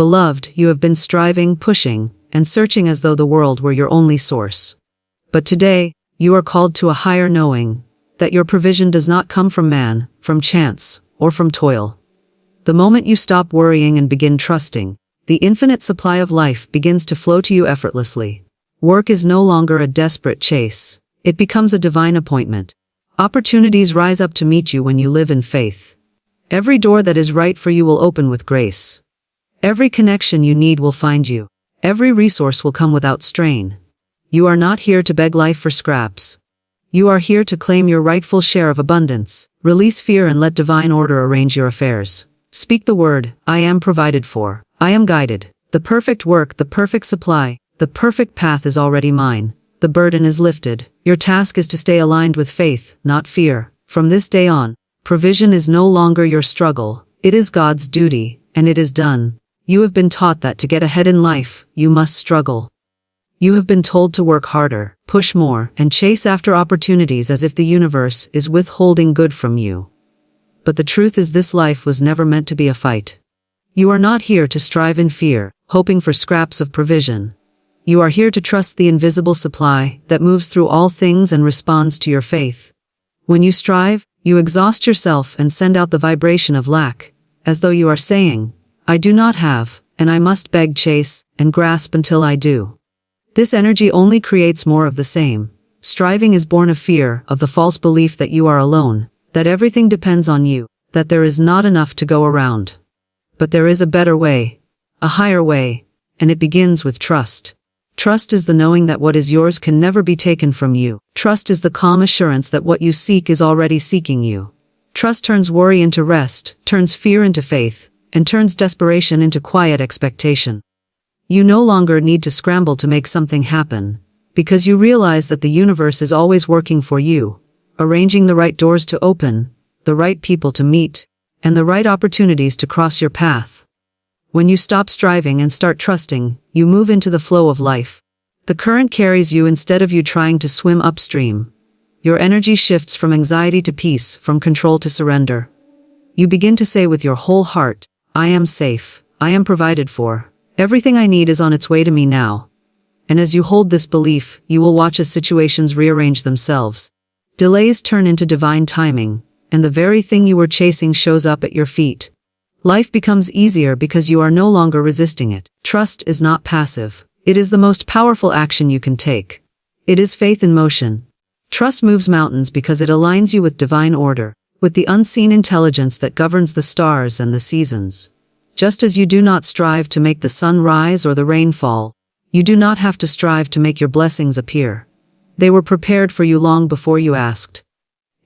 Beloved, you have been striving, pushing, and searching as though the world were your only source. But today, you are called to a higher knowing, that your provision does not come from man, from chance, or from toil. The moment you stop worrying and begin trusting, the infinite supply of life begins to flow to you effortlessly. Work is no longer a desperate chase. It becomes a divine appointment. Opportunities rise up to meet you when you live in faith. Every door that is right for you will open with grace. Every connection you need will find you. Every resource will come without strain. You are not here to beg life for scraps. You are here to claim your rightful share of abundance. Release fear and let divine order arrange your affairs. Speak the word, I am provided for. I am guided. The perfect work, the perfect supply, the perfect path is already mine. The burden is lifted. Your task is to stay aligned with faith, not fear. From this day on, provision is no longer your struggle. It is God's duty, and it is done. You have been taught that to get ahead in life, you must struggle. You have been told to work harder, push more, and chase after opportunities as if the universe is withholding good from you. But the truth is this life was never meant to be a fight. You are not here to strive in fear, hoping for scraps of provision. You are here to trust the invisible supply that moves through all things and responds to your faith. When you strive, you exhaust yourself and send out the vibration of lack, as though you are saying, I do not have, and I must beg, chase, and grasp until I do. This energy only creates more of the same. Striving is born of fear, of the false belief that you are alone, that everything depends on you, that there is not enough to go around. But there is a better way, a higher way, and it begins with trust. Trust is the knowing that what is yours can never be taken from you. Trust is the calm assurance that what you seek is already seeking you. Trust turns worry into rest, turns fear into faith, and turns desperation into quiet expectation. You no longer need to scramble to make something happen, because you realize that the universe is always working for you, arranging the right doors to open, the right people to meet, and the right opportunities to cross your path. When you stop striving and start trusting, you move into the flow of life. The current carries you instead of you trying to swim upstream. Your energy shifts from anxiety to peace, from control to surrender. You begin to say with your whole heart, I am safe, I am provided for. Everything I need is on its way to me now. And as you hold this belief, you will watch as situations rearrange themselves. Delays turn into divine timing, and the very thing you were chasing shows up at your feet. Life becomes easier because you are no longer resisting it. Trust is not passive. It is the most powerful action you can take. It is faith in motion. Trust moves mountains because it aligns you with divine order, with the unseen intelligence that governs the stars and the seasons. Just as you do not strive to make the sun rise or the rain fall, you do not have to strive to make your blessings appear. They were prepared for you long before you asked.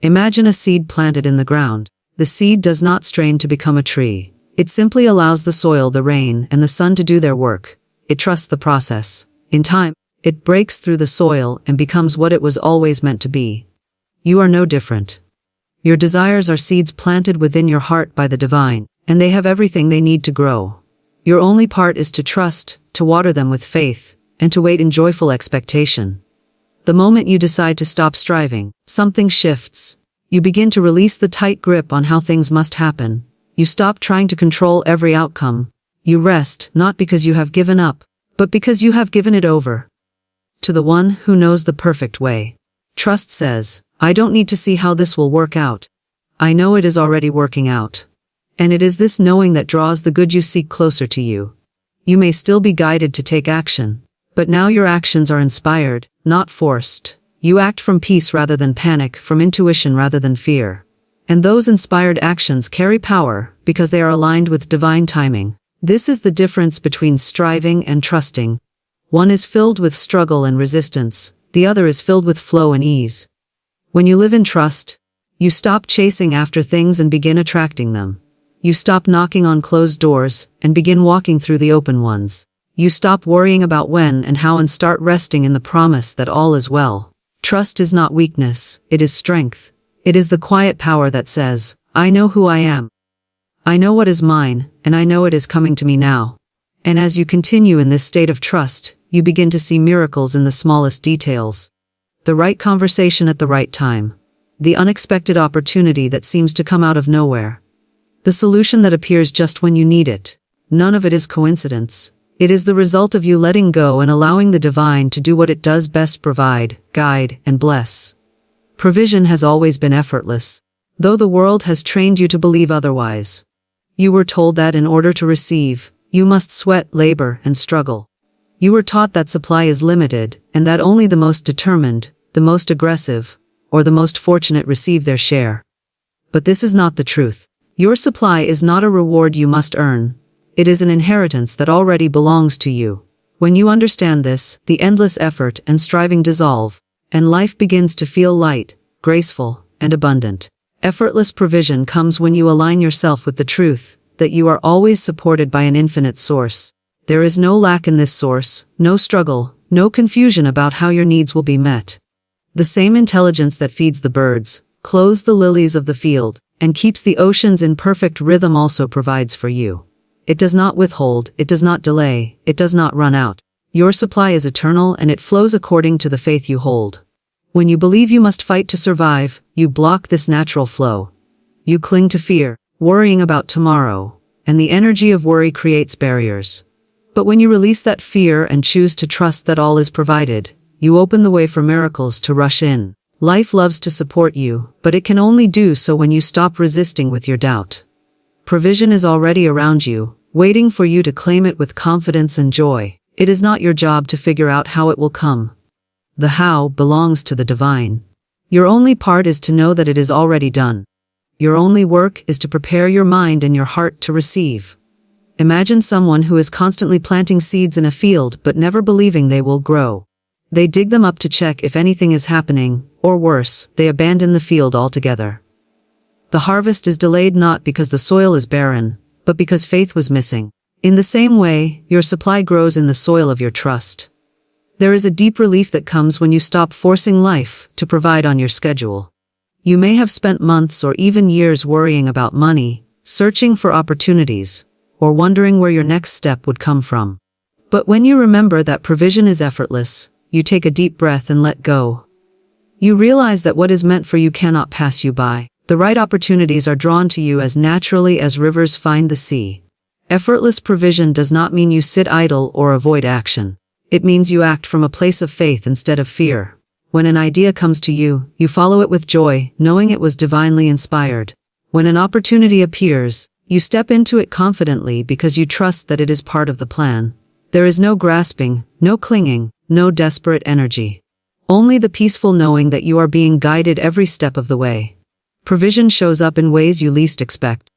Imagine a seed planted in the ground. The seed does not strain to become a tree. It simply allows the soil, the rain, and the sun to do their work. It trusts the process. In time, it breaks through the soil and becomes what it was always meant to be. You are no different. Your desires are seeds planted within your heart by the divine, and they have everything they need to grow. Your only part is to trust, to water them with faith, and to wait in joyful expectation. The moment you decide to stop striving, something shifts. You begin to release the tight grip on how things must happen. You stop trying to control every outcome. You rest, not because you have given up, but because you have given it over to the one who knows the perfect way. Trust says, I don't need to see how this will work out. I know it is already working out. And it is this knowing that draws the good you seek closer to you. You may still be guided to take action, but now your actions are inspired, not forced. You act from peace rather than panic, from intuition rather than fear. And those inspired actions carry power because they are aligned with divine timing. This is the difference between striving and trusting. One is filled with struggle and resistance, the other is filled with flow and ease. When you live in trust, you stop chasing after things and begin attracting them. You stop knocking on closed doors and begin walking through the open ones. You stop worrying about when and how and start resting in the promise that all is well. Trust is not weakness, it is strength. It is the quiet power that says, I know who I am. I know what is mine, and I know it is coming to me now. And as you continue in this state of trust, you begin to see miracles in the smallest details. The right conversation at the right time. The unexpected opportunity that seems to come out of nowhere. The solution that appears just when you need it. None of it is coincidence. It is the result of you letting go and allowing the divine to do what it does best: provide, guide, and bless. Provision has always been effortless, though the world has trained you to believe otherwise. You were told that in order to receive, you must sweat, labor, and struggle. You were taught that supply is limited, and that only the most determined, the most aggressive, or the most fortunate receive their share. But this is not the truth. Your supply is not a reward you must earn. It is an inheritance that already belongs to you. When you understand this, the endless effort and striving dissolve, and life begins to feel light, graceful, and abundant. Effortless provision comes when you align yourself with the truth that you are always supported by an infinite source. There is no lack in this source, no struggle, no confusion about how your needs will be met. The same intelligence that feeds the birds, clothes the lilies of the field, and keeps the oceans in perfect rhythm also provides for you. It does not withhold, it does not delay, it does not run out. Your supply is eternal and it flows according to the faith you hold. When you believe you must fight to survive, you block this natural flow. You cling to fear, worrying about tomorrow, and the energy of worry creates barriers. But when you release that fear and choose to trust that all is provided, you open the way for miracles to rush in. Life loves to support you, but it can only do so when you stop resisting with your doubt. Provision is already around you, waiting for you to claim it with confidence and joy. It is not your job to figure out how it will come. The how belongs to the divine. Your only part is to know that it is already done. Your only work is to prepare your mind and your heart to receive. Imagine someone who is constantly planting seeds in a field but never believing they will grow. They dig them up to check if anything is happening, or worse, they abandon the field altogether. The harvest is delayed not because the soil is barren, but because faith was missing. In the same way, your supply grows in the soil of your trust. There is a deep relief that comes when you stop forcing life to provide on your schedule. You may have spent months or even years worrying about money, searching for opportunities, or wondering where your next step would come from. But when you remember that provision is effortless, you take a deep breath and let go. You realize that what is meant for you cannot pass you by. The right opportunities are drawn to you as naturally as rivers find the sea. Effortless provision does not mean you sit idle or avoid action. It means you act from a place of faith instead of fear. When an idea comes to you, you follow it with joy, knowing it was divinely inspired. When an opportunity appears, you step into it confidently because you trust that it is part of the plan. There is no grasping, no clinging, no desperate energy. Only the peaceful knowing that you are being guided every step of the way. Provision shows up in ways you least expect.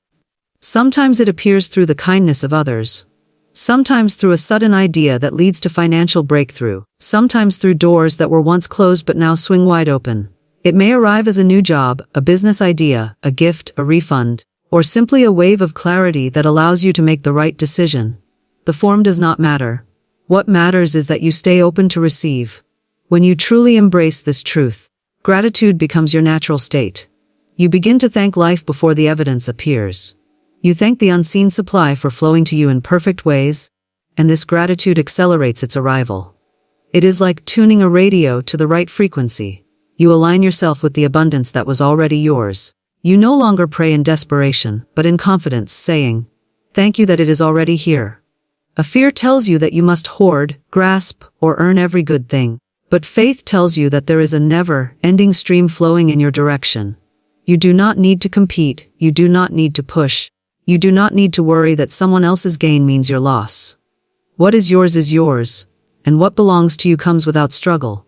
Sometimes it appears through the kindness of others. Sometimes through a sudden idea that leads to financial breakthrough. Sometimes through doors that were once closed but now swing wide open. It may arrive as a new job, a business idea, a gift, a refund, or simply a wave of clarity that allows you to make the right decision. The form does not matter. What matters is that you stay open to receive. When you truly embrace this truth, gratitude becomes your natural state. You begin to thank life before the evidence appears. You thank the unseen supply for flowing to you in perfect ways, and this gratitude accelerates its arrival. It is like tuning a radio to the right frequency. You align yourself with the abundance that was already yours. You no longer pray in desperation, but in confidence, saying, "Thank you that it is already here." A fear tells you that you must hoard, grasp, or earn every good thing. But faith tells you that there is a never-ending stream flowing in your direction. You do not need to compete, you do not need to push, you do not need to worry that someone else's gain means your loss. What is yours, and what belongs to you comes without struggle.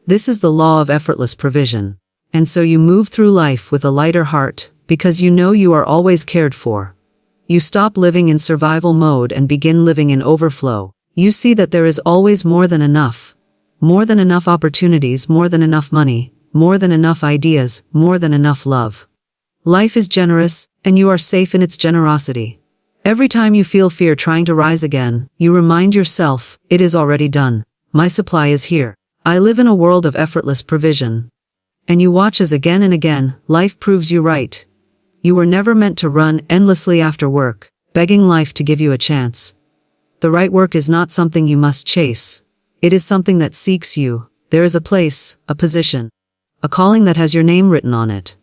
This is the law of effortless provision. And so you move through life with a lighter heart, because you know you are always cared for. You stop living in survival mode and begin living in overflow. You see that there is always more than enough. More than enough opportunities, more than enough money, more than enough ideas, more than enough love. Life is generous, and you are safe in its generosity. Every time you feel fear trying to rise again, you remind yourself, it is already done. My supply is here. I live in a world of effortless provision. And you watch as again and again, life proves you right. You were never meant to run endlessly after work, begging life to give you a chance. The right work is not something you must chase. It is something that seeks you. There is a place, a position, a calling that has your name written on it.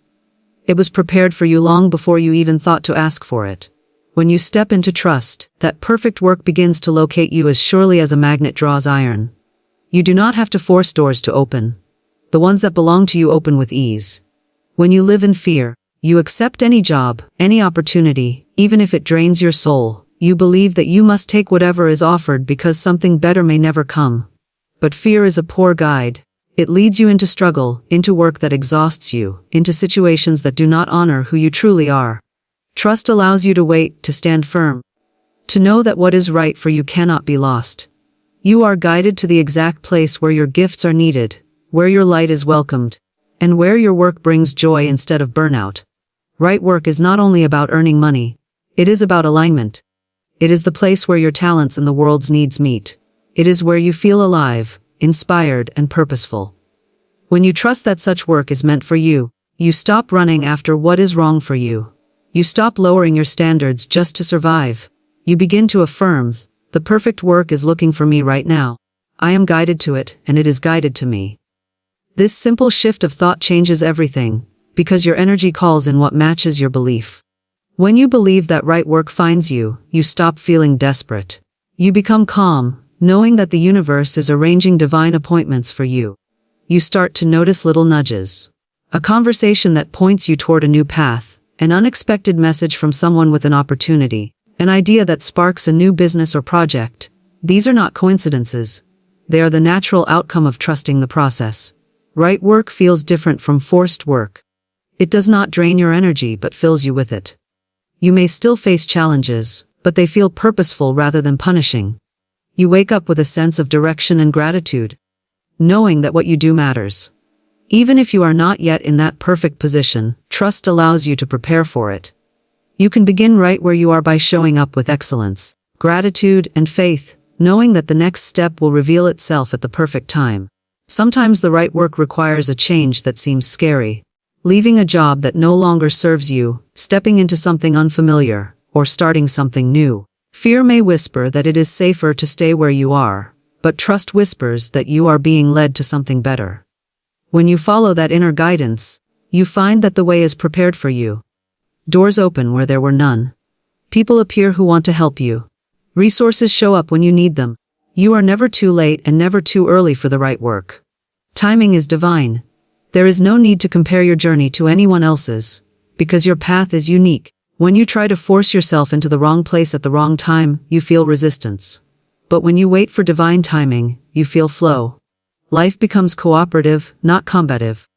It was prepared for you long before you even thought to ask for it. When you step into trust, that perfect work begins to locate you as surely as a magnet draws iron. You do not have to force doors to open. The ones that belong to you open with ease. When you live in fear, you accept any job, any opportunity, even if it drains your soul. You believe that you must take whatever is offered because something better may never come. But fear is a poor guide. It leads you into struggle, into work that exhausts you, into situations that do not honor who you truly are. Trust allows you to wait, to stand firm, to know that what is right for you cannot be lost. You are guided to the exact place where your gifts are needed, where your light is welcomed, and where your work brings joy instead of burnout. Right work is not only about earning money, it is about alignment. It is the place where your talents and the world's needs meet. It is where you feel alive, inspired, and purposeful. When you trust that such work is meant for you, you stop running after what is wrong for you. You stop lowering your standards just to survive. You begin to affirm, the perfect work is looking for me right now. I am guided to it, and it is guided to me. This simple shift of thought changes everything, because your energy calls in what matches your belief. When you believe that right work finds you, you stop feeling desperate. You become calm, knowing that the universe is arranging divine appointments for you. You start to notice little nudges. A conversation that points you toward a new path, an unexpected message from someone with an opportunity, an idea that sparks a new business or project. These are not coincidences. They are the natural outcome of trusting the process. Right work feels different from forced work. It does not drain your energy but fills you with it. You may still face challenges, but they feel purposeful rather than punishing. You wake up with a sense of direction and gratitude, knowing that what you do matters. Even if you are not yet in that perfect position, trust allows you to prepare for it. You can begin right where you are by showing up with excellence, gratitude, and faith, knowing that the next step will reveal itself at the perfect time. Sometimes the right work requires a change that seems scary. Leaving a job that no longer serves you, stepping into something unfamiliar, or starting something new. Fear may whisper that it is safer to stay where you are, but trust whispers that you are being led to something better. When you follow that inner guidance, you find that the way is prepared for you. Doors open where there were none. People appear who want to help you. Resources show up when you need them. You are never too late and never too early for the right work. Timing is divine. There is no need to compare your journey to anyone else's, because your path is unique. When you try to force yourself into the wrong place at the wrong time, you feel resistance. But when you wait for divine timing, you feel flow. Life becomes cooperative, not combative.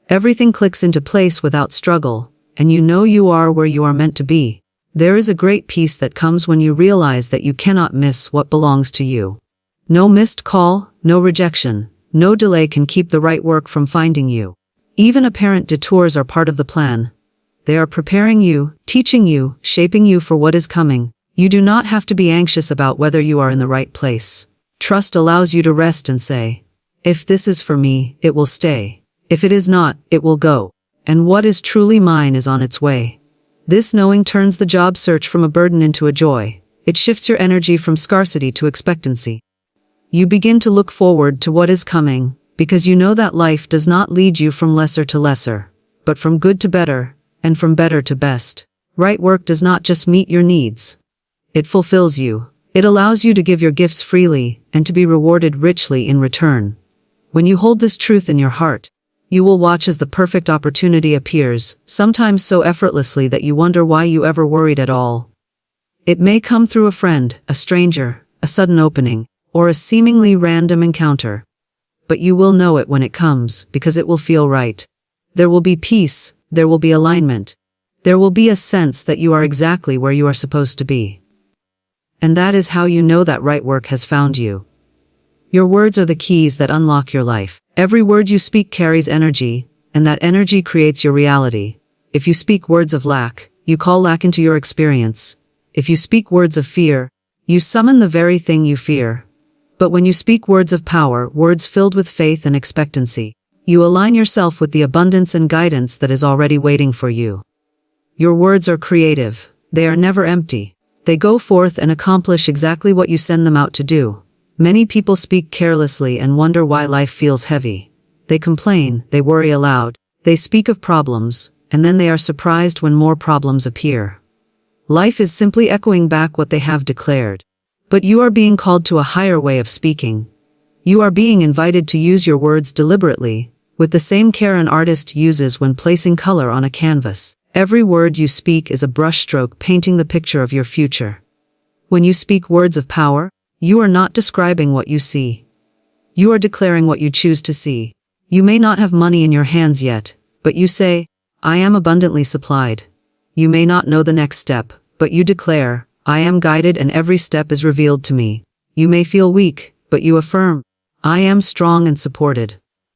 Everything clicks into place without struggle, and you know you are where you are meant to be. There is a great peace that comes when you realize that you cannot miss what belongs to you. No missed call, no rejection. No delay can keep the right work from finding you. Even apparent detours are part of the plan. They are preparing you, teaching you, shaping you for what is coming. You do not have to be anxious about whether you are in the right place. Trust allows you to rest and say, if this is for me, it will stay. If it is not, it will go. And what is truly mine is on its way. This knowing turns the job search from a burden into a joy. It shifts your energy from scarcity to expectancy. You begin to look forward to what is coming, because you know that life does not lead you from lesser to lesser, but from good to better, and from better to best. Right work does not just meet your needs. It fulfills you. It allows you to give your gifts freely, and to be rewarded richly in return. When you hold this truth in your heart, you will watch as the perfect opportunity appears, sometimes so effortlessly that you wonder why you ever worried at all. It may come through a friend, a stranger, a sudden opening, or a seemingly random encounter. But you will know it when it comes, because it will feel right. There will be peace, there will be alignment. There will be a sense that you are exactly where you are supposed to be. And that is how you know that right work has found you. Your words are the keys that unlock your life. Every word you speak carries energy, and that energy creates your reality. If you speak words of lack, you call lack into your experience. If you speak words of fear, you summon the very thing you fear. But when you speak words of power, words filled with faith and expectancy, you align yourself with the abundance and guidance that is already waiting for you. Your words are creative. They are never empty. They go forth and accomplish exactly what you send them out to do. Many people speak carelessly and wonder why life feels heavy. They complain, they worry aloud, they speak of problems, and then they are surprised when more problems appear. Life is simply echoing back what they have declared. But you are being called to a higher way of speaking. You are being invited to use your words deliberately, with the same care an artist uses when placing color on a canvas. Every word you speak is a brushstroke painting the picture of your future. When you speak words of power, you are not describing what you see. You are declaring what you choose to see. You may not have money in your hands yet, but you say, I am abundantly supplied. You may not know the next step, but you declare, I am guided and every step is revealed to me. You may feel weak, but you affirm, I am strong and supported.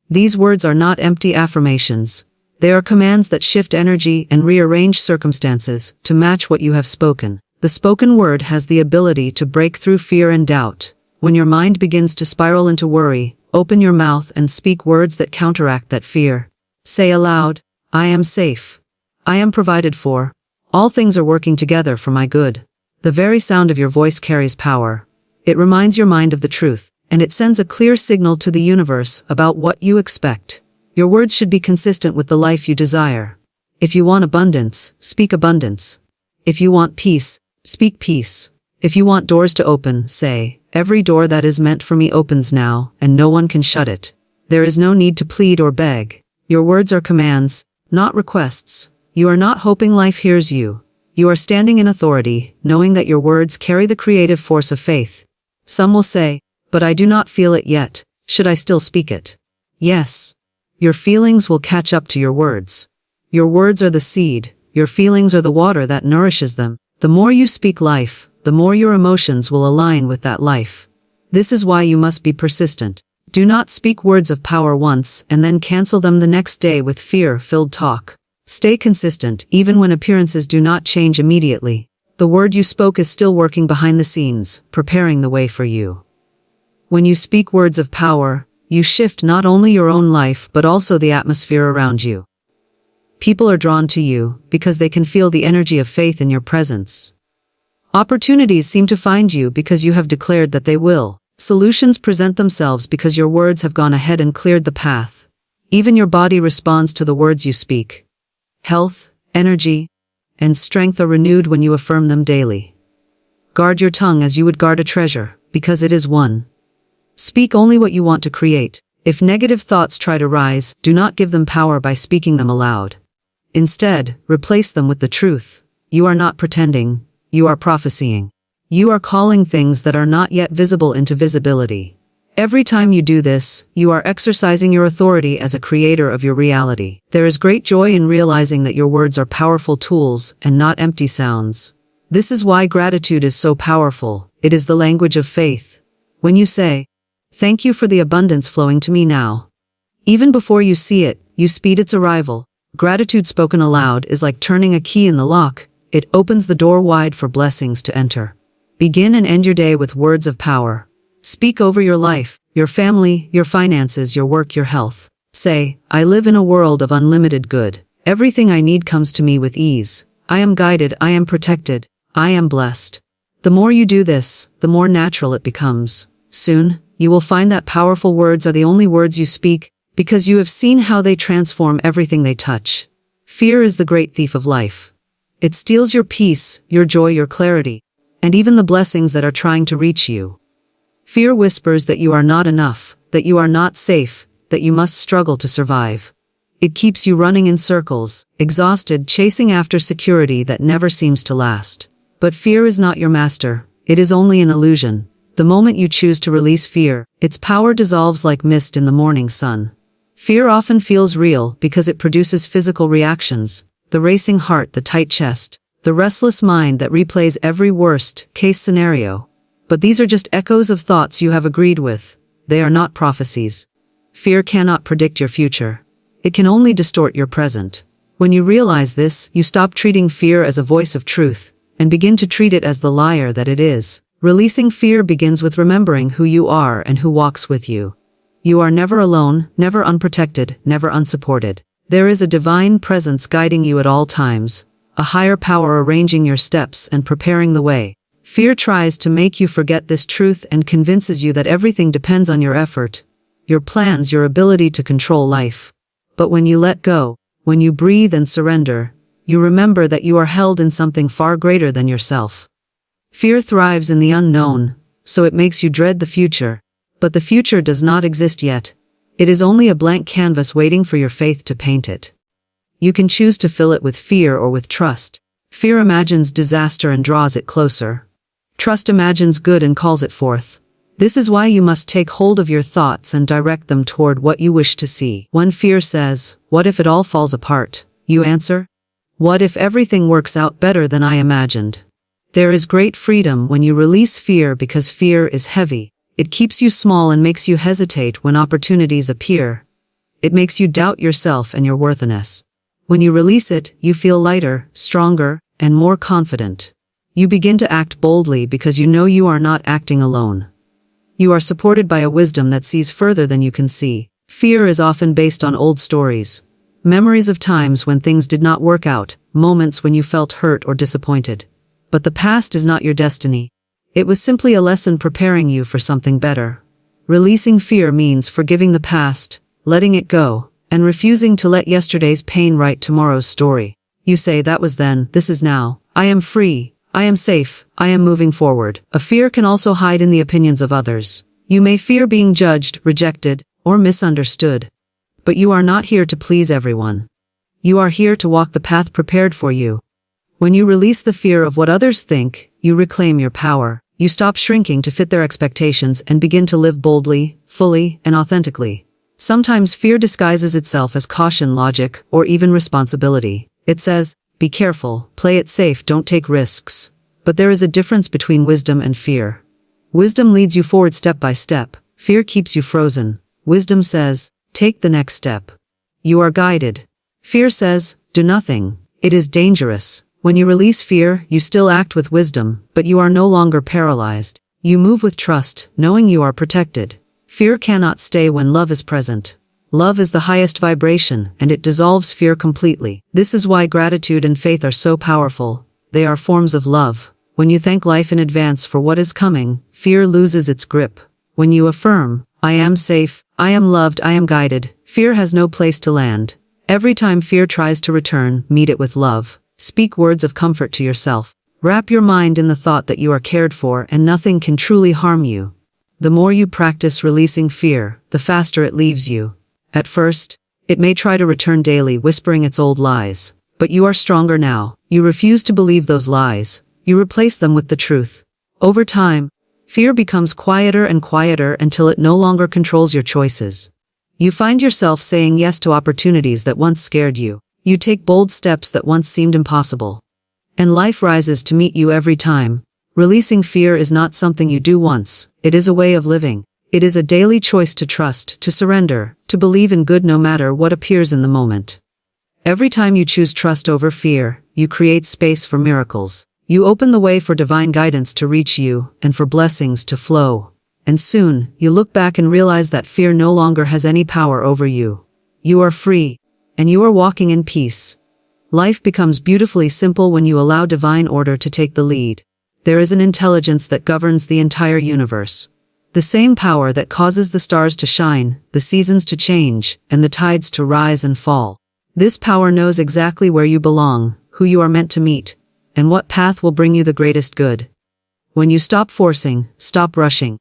These words are not empty affirmations. They are commands that shift energy and rearrange circumstances to match what you have spoken. The spoken word has the ability to break through fear and doubt. When your mind begins to spiral into worry, open your mouth and speak words that counteract that fear. Say aloud, I am safe. I am provided for. All things are working together for my good. The very sound of your voice carries power. It reminds your mind of the truth, and it sends a clear signal to the universe about what you expect. Your words should be consistent with the life you desire. If you want abundance, speak abundance. If you want peace, speak peace. If you want doors to open, say, every door that is meant for me opens now, and no one can shut it. There is no need to plead or beg. Your words are commands, not requests. You are not hoping life hears you. You are standing in authority, knowing that your words carry the creative force of faith. Some will say, but I do not feel it yet. Should I still speak it? Yes. Your feelings will catch up to your words. Your words are the seed. Your feelings are the water that nourishes them. The more you speak life, the more your emotions will align with that life. This is why you must be persistent. Do not speak words of power once and then cancel them the next day with fear-filled talk. Stay consistent even when appearances do not change immediately. The word you spoke is still working behind the scenes, preparing the way for you. When you speak words of power, you shift not only your own life but also the atmosphere around you. People are drawn to you because they can feel the energy of faith in your presence. Opportunities seem to find you because you have declared that they will. Solutions present themselves because your words have gone ahead and cleared the path. Even your body responds to the words you speak. Health, energy, and strength are renewed when you affirm them daily. Guard your tongue as you would guard a treasure, because it is one. Speak only what you want to create. If negative thoughts try to rise, do not give them power by speaking them aloud. Instead, replace them with the truth. You are not pretending, you are prophesying. You are calling things that are not yet visible into visibility. Every time you do this, you are exercising your authority as a creator of your reality. There is great joy in realizing that your words are powerful tools and not empty sounds. This is why gratitude is so powerful. It is the language of faith. When you say, thank you for the abundance flowing to me now. Even before you see it, you speed its arrival. Gratitude spoken aloud is like turning a key in the lock. It opens the door wide for blessings to enter. Begin and end your day with words of power. Speak over your life, your family, your finances, your work, your health. Say, I live in a world of unlimited good. Everything I need comes to me with ease. I am guided, I am protected, I am blessed. The more you do this, the more natural it becomes. Soon, you will find that powerful words are the only words you speak, because you have seen how they transform everything they touch. Fear is the great thief of life. It steals your peace, your joy, your clarity, and even the blessings that are trying to reach you. Fear whispers that you are not enough, that you are not safe, that you must struggle to survive. It keeps you running in circles, exhausted, chasing after security that never seems to last. But fear is not your master. It is only an illusion. The moment you choose to release fear, its power dissolves like mist in the morning sun. Fear often feels real because it produces physical reactions, the racing heart, the tight chest, the restless mind that replays every worst-case scenario. But these are just echoes of thoughts you have agreed with. They are not prophecies. Fear cannot predict your future. It can only distort your present. When you realize this, you stop treating fear as a voice of truth, and begin to treat it as the liar that it is. Releasing fear begins with remembering who you are and who walks with you. You are never alone, never unprotected, never unsupported. There is a divine presence guiding you at all times, a higher power arranging your steps and preparing the way. Fear tries to make you forget this truth and convinces you that everything depends on your effort, your plans, your ability to control life. But when you let go, when you breathe and surrender, you remember that you are held in something far greater than yourself. Fear thrives in the unknown, so it makes you dread the future. But the future does not exist yet. It is only a blank canvas waiting for your faith to paint it. You can choose to fill it with fear or with trust. Fear imagines disaster and draws it closer. Trust imagines good and calls it forth. This is why you must take hold of your thoughts and direct them toward what you wish to see. When fear says, "What if it all falls apart?" you answer, "What if everything works out better than I imagined?" There is great freedom when you release fear because fear is heavy. It keeps you small and makes you hesitate when opportunities appear. It makes you doubt yourself and your worthiness. When you release it, you feel lighter, stronger, and more confident. You begin to act boldly because you know you are not acting alone. You are supported by a wisdom that sees further than you can see. Fear is often based on old stories. Memories of times when things did not work out, moments when you felt hurt or disappointed. But the past is not your destiny. It was simply a lesson preparing you for something better. Releasing fear means forgiving the past, letting it go, and refusing to let yesterday's pain write tomorrow's story. You say, "That was then, this is now. I am free. I am safe. I am moving forward." A fear can also hide in the opinions of others. You may fear being judged, rejected, or misunderstood. But you are not here to please everyone. You are here to walk the path prepared for you. When you release the fear of what others think, you reclaim your power. You stop shrinking to fit their expectations and begin to live boldly, fully, and authentically. Sometimes fear disguises itself as caution, logic, or even responsibility. It says, "Be careful, play it safe, don't take risks." But there is a difference between wisdom and fear. Wisdom leads you forward step by step. Fear keeps you frozen. Wisdom says, "Take the next step." You are guided. Fear says, "Do nothing." It is dangerous. When you release fear, you still act with wisdom, but you are no longer paralyzed. You move with trust, knowing you are protected. Fear cannot stay when love is present. Love is the highest vibration, and it dissolves fear completely. This is why gratitude and faith are so powerful. They are forms of love. When you thank life in advance for what is coming, fear loses its grip. When you affirm, "I am safe, I am loved, I am guided," fear has no place to land. Every time fear tries to return, meet it with love. Speak words of comfort to yourself. Wrap your mind in the thought that you are cared for and nothing can truly harm you. The more you practice releasing fear, the faster it leaves you. At first, it may try to return daily, whispering its old lies. But you are stronger now. You refuse to believe those lies. You replace them with the truth. Over time, fear becomes quieter and quieter until it no longer controls your choices. You find yourself saying yes to opportunities that once scared you. You take bold steps that once seemed impossible. And life rises to meet you every time. Releasing fear is not something you do once. It is a way of living. It is a daily choice to trust, to surrender, to believe in good no matter what appears in the moment. Every time you choose trust over fear, you create space for miracles. You open the way for divine guidance to reach you, and for blessings to flow. And soon, you look back and realize that fear no longer has any power over you. You are free, and you are walking in peace. Life becomes beautifully simple when you allow divine order to take the lead. There is an intelligence that governs the entire universe. The same power that causes the stars to shine, the seasons to change, and the tides to rise and fall. This power knows exactly where you belong, who you are meant to meet, and what path will bring you the greatest good. When you stop forcing, stop rushing,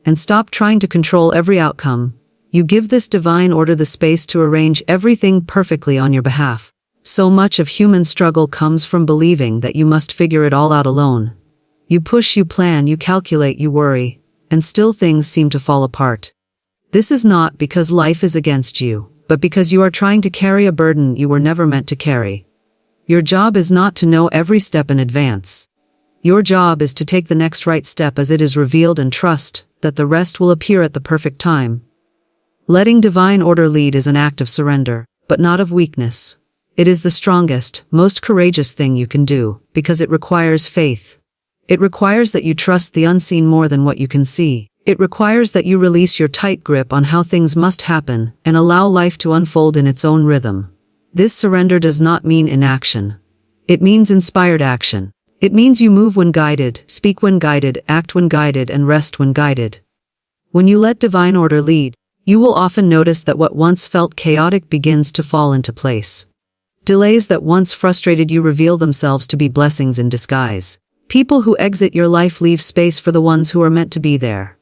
and stop trying to control every outcome, you give this divine order the space to arrange everything perfectly on your behalf. So much of human struggle comes from believing that you must figure it all out alone. You push, you plan, you calculate, you worry, and still things seem to fall apart. This is not because life is against you, but because you are trying to carry a burden you were never meant to carry. Your job is not to know every step in advance. Your job is to take the next right step as it is revealed and trust that the rest will appear at the perfect time. Letting divine order lead is an act of surrender, but not of weakness. It is the strongest, most courageous thing you can do, because it requires faith. It requires that you trust the unseen more than what you can see. It requires that you release your tight grip on how things must happen and allow life to unfold in its own rhythm. This surrender does not mean inaction. It means inspired action. It means you move when guided, speak when guided, act when guided, and rest when guided. When you let divine order lead, you will often notice that what once felt chaotic begins to fall into place. Delays that once frustrated you reveal themselves to be blessings in disguise. People who exit your life leave space for the ones who are meant to be there.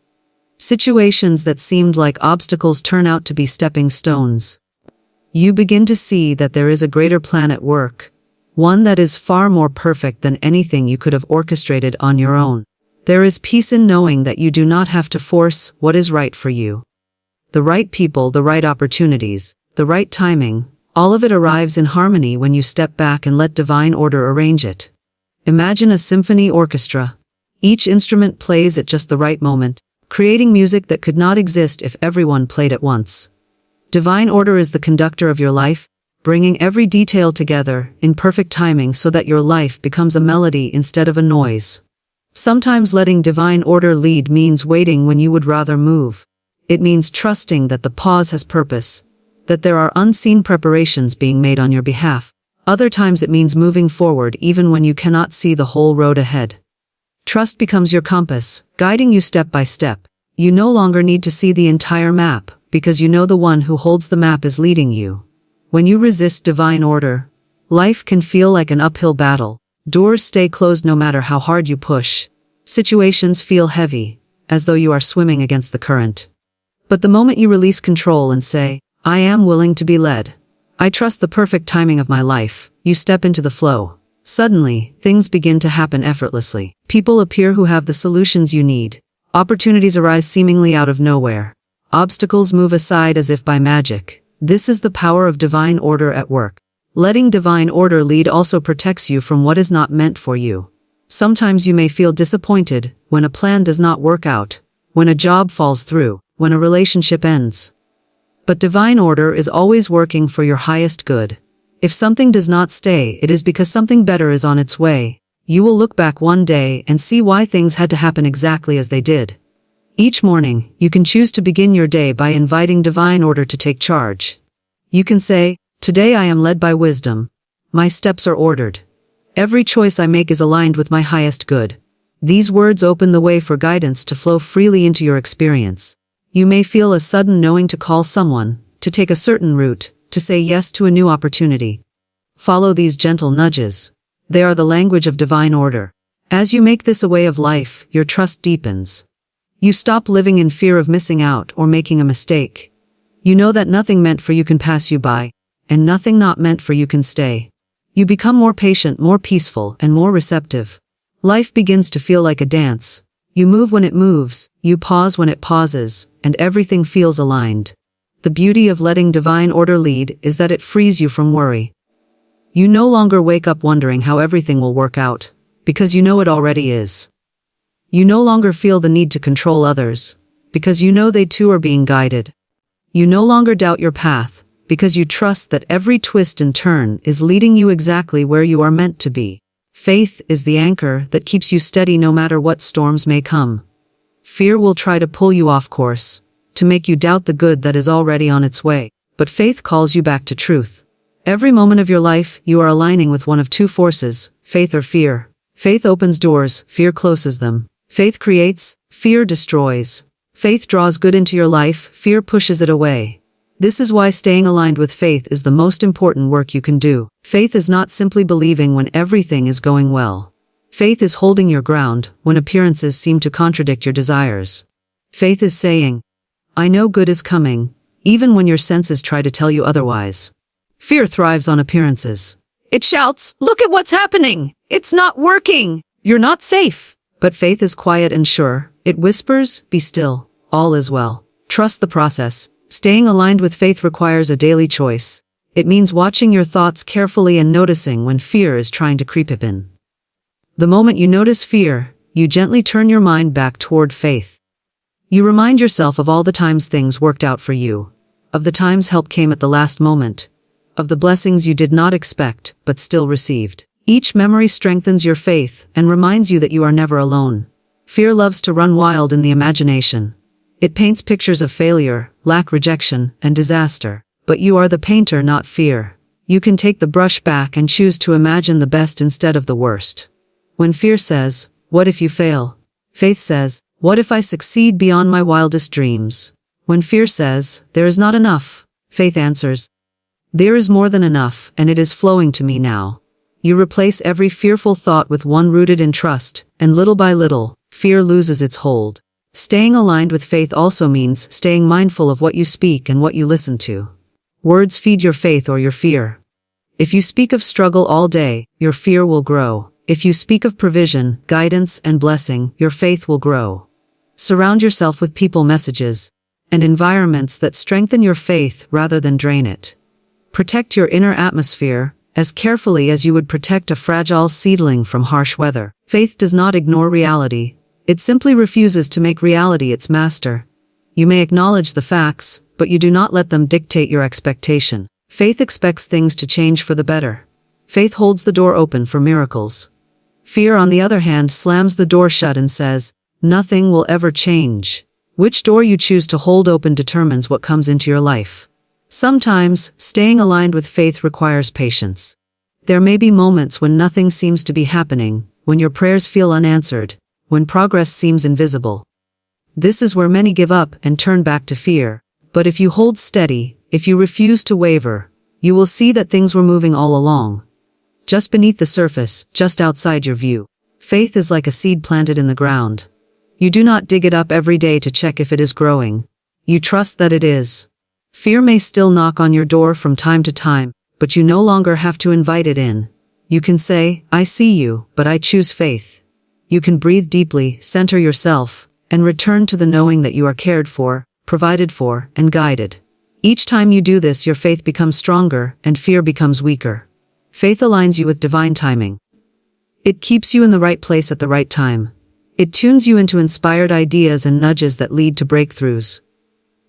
Situations that seemed like obstacles turn out to be stepping stones. You begin to see that there is a greater plan at work, one that is far more perfect than anything you could have orchestrated on your own. There is peace in knowing that you do not have to force what is right for you. The right people, the right opportunities, the right timing, all of it arrives in harmony when you step back and let divine order arrange it. Imagine a symphony orchestra. Each instrument plays at just the right moment, creating music that could not exist if everyone played at once. Divine order is the conductor of your life, bringing every detail together in perfect timing so that your life becomes a melody instead of a noise. Sometimes letting divine order lead means waiting when you would rather move. It means trusting that the pause has purpose, that there are unseen preparations being made on your behalf. Other times it means moving forward even when you cannot see the whole road ahead. Trust becomes your compass, guiding you step by step. You no longer need to see the entire map, because you know the one who holds the map is leading you. When you resist divine order, life can feel like an uphill battle. Doors stay closed no matter how hard you push. Situations feel heavy, as though you are swimming against the current. But the moment you release control and say, I am willing to be led, I trust the perfect timing of my life, you step into the flow. Suddenly, things begin to happen effortlessly. People appear who have the solutions you need. Opportunities arise seemingly out of nowhere. Obstacles move aside as if by magic. This is the power of divine order at work. Letting divine order lead also protects you from what is not meant for you. Sometimes you may feel disappointed when a plan does not work out, when a job falls through, when a relationship ends. But divine order is always working for your highest good. If something does not stay, it is because something better is on its way. You will look back one day and see why things had to happen exactly as they did. Each morning, you can choose to begin your day by inviting divine order to take charge. You can say, today I am led by wisdom. My steps are ordered. Every choice I make is aligned with my highest good. These words open the way for guidance to flow freely into your experience. You may feel a sudden knowing to call someone, to take a certain route, to say yes to a new opportunity. Follow these gentle nudges. They are the language of divine order. As you make this a way of life, your trust deepens. You stop living in fear of missing out or making a mistake. You know that nothing meant for you can pass you by, and nothing not meant for you can stay. You become more patient, more peaceful, and more receptive. Life begins to feel like a dance. You move when it moves, you pause when it pauses, and everything feels aligned. The beauty of letting divine order lead is that it frees you from worry. You no longer wake up wondering how everything will work out, because you know it already is. You no longer feel the need to control others, because you know they too are being guided. You no longer doubt your path, because you trust that every twist and turn is leading you exactly where you are meant to be. Faith is the anchor that keeps you steady no matter what storms may come. Fear will try to pull you off course, to make you doubt the good that is already on its way, but faith calls you back to truth. Every moment of your life, you are aligning with one of two forces, faith or fear. Faith opens doors, fear closes them. Faith creates, fear destroys. Faith draws good into your life, fear pushes it away. This is why staying aligned with faith is the most important work you can do. Faith is not simply believing when everything is going well. Faith is holding your ground when appearances seem to contradict your desires. Faith is saying, I know good is coming, even when your senses try to tell you otherwise. Fear thrives on appearances. It shouts, look at what's happening! It's not working! You're not safe! But faith is quiet and sure. It whispers, be still, all is well. Trust the process. Staying aligned with faith requires a daily choice. It means watching your thoughts carefully and noticing when fear is trying to creep in. The moment you notice fear, you gently turn your mind back toward faith. You remind yourself of all the times things worked out for you, of the times help came at the last moment, of the blessings you did not expect but still received. Each memory strengthens your faith and reminds you that you are never alone. Fear loves to run wild in the imagination. It paints pictures of failure, lack, rejection, and disaster. But you are the painter, not fear. You can take the brush back and choose to imagine the best instead of the worst. When fear says, what if you fail? Faith says, what if I succeed beyond my wildest dreams? When fear says, there is not enough, faith answers, There is more than enough, and it is flowing to me now. You replace every fearful thought with one rooted in trust, and little by little, fear loses its hold. Staying aligned with faith also means staying mindful of what you speak and what you listen to. Words feed your faith or your fear. If you speak of struggle all day, your fear will grow. If you speak of provision, guidance, and blessing, your faith will grow. Surround yourself with people, messages, and environments that strengthen your faith rather than drain it. Protect your inner atmosphere as carefully as you would protect a fragile seedling from harsh weather. Faith does not ignore reality. It simply refuses to make reality its master. You may acknowledge the facts, but you do not let them dictate your expectation. Faith expects things to change for the better. Faith holds the door open for miracles. Fear, on the other hand, slams the door shut and says, "Nothing will ever change." Which door you choose to hold open determines what comes into your life. Sometimes, staying aligned with faith requires patience. There may be moments when nothing seems to be happening, when your prayers feel unanswered, when progress seems invisible. This is where many give up and turn back to fear. But if you hold steady, if you refuse to waver, you will see that things were moving all along. Just beneath the surface, just outside your view. Faith is like a seed planted in the ground. You do not dig it up every day to check if it is growing. You trust that it is. Fear may still knock on your door from time to time, but you no longer have to invite it in. You can say, "I see you, but I choose faith." You can breathe deeply, center yourself, and return to the knowing that you are cared for, provided for, and guided. Each time you do this, your faith becomes stronger and fear becomes weaker. Faith aligns you with divine timing. It keeps you in the right place at the right time. It tunes you into inspired ideas and nudges that lead to breakthroughs.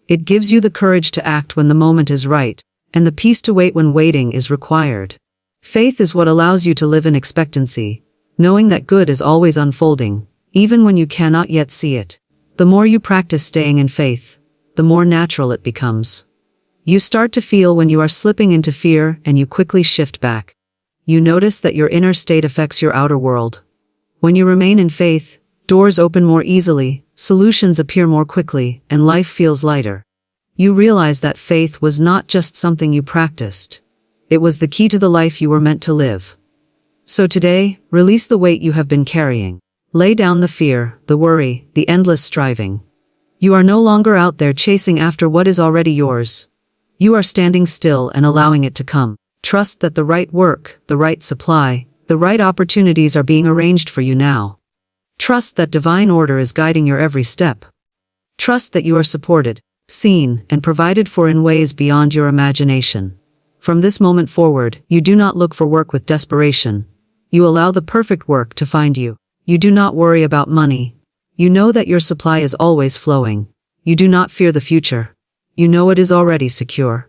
It gives you the courage to act when the moment is right, and the peace to wait when waiting is required. Faith is what allows you to live in expectancy, knowing that good is always unfolding, even when you cannot yet see it. The more you practice staying in faith, the more natural it becomes. You start to feel when you are slipping into fear, and you quickly shift back. You notice that your inner state affects your outer world. When you remain in faith, doors open more easily, solutions appear more quickly, and life feels lighter. You realize that faith was not just something you practiced. It was the key to the life you were meant to live. So today, release the weight you have been carrying. Lay down the fear, the worry, the endless striving. You are no longer out there chasing after what is already yours. You are standing still and allowing it to come. Trust that the right work, the right supply, the right opportunities are being arranged for you now. Trust that divine order is guiding your every step. Trust that you are supported, seen, and provided for in ways beyond your imagination. From this moment forward, you do not look for work with desperation. You allow the perfect work to find you. You do not worry about money. You know that your supply is always flowing. You do not fear the future. You know it is already secure.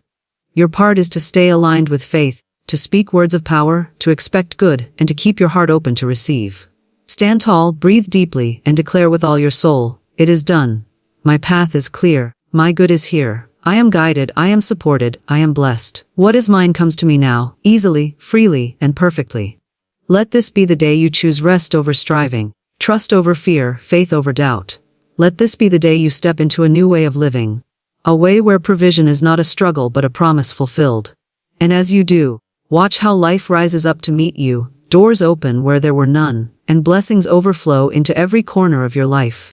Your part is to stay aligned with faith, to speak words of power, to expect good, and to keep your heart open to receive. Stand tall, breathe deeply, and declare with all your soul, "It is done. My path is clear. My good is here. I am guided, I am supported, I am blessed. What is mine comes to me now, easily, freely, and perfectly." Let this be the day you choose rest over striving, trust over fear, faith over doubt. Let this be the day you step into a new way of living. A way where provision is not a struggle but a promise fulfilled. And as you do, watch how life rises up to meet you, doors open where there were none, and blessings overflow into every corner of your life.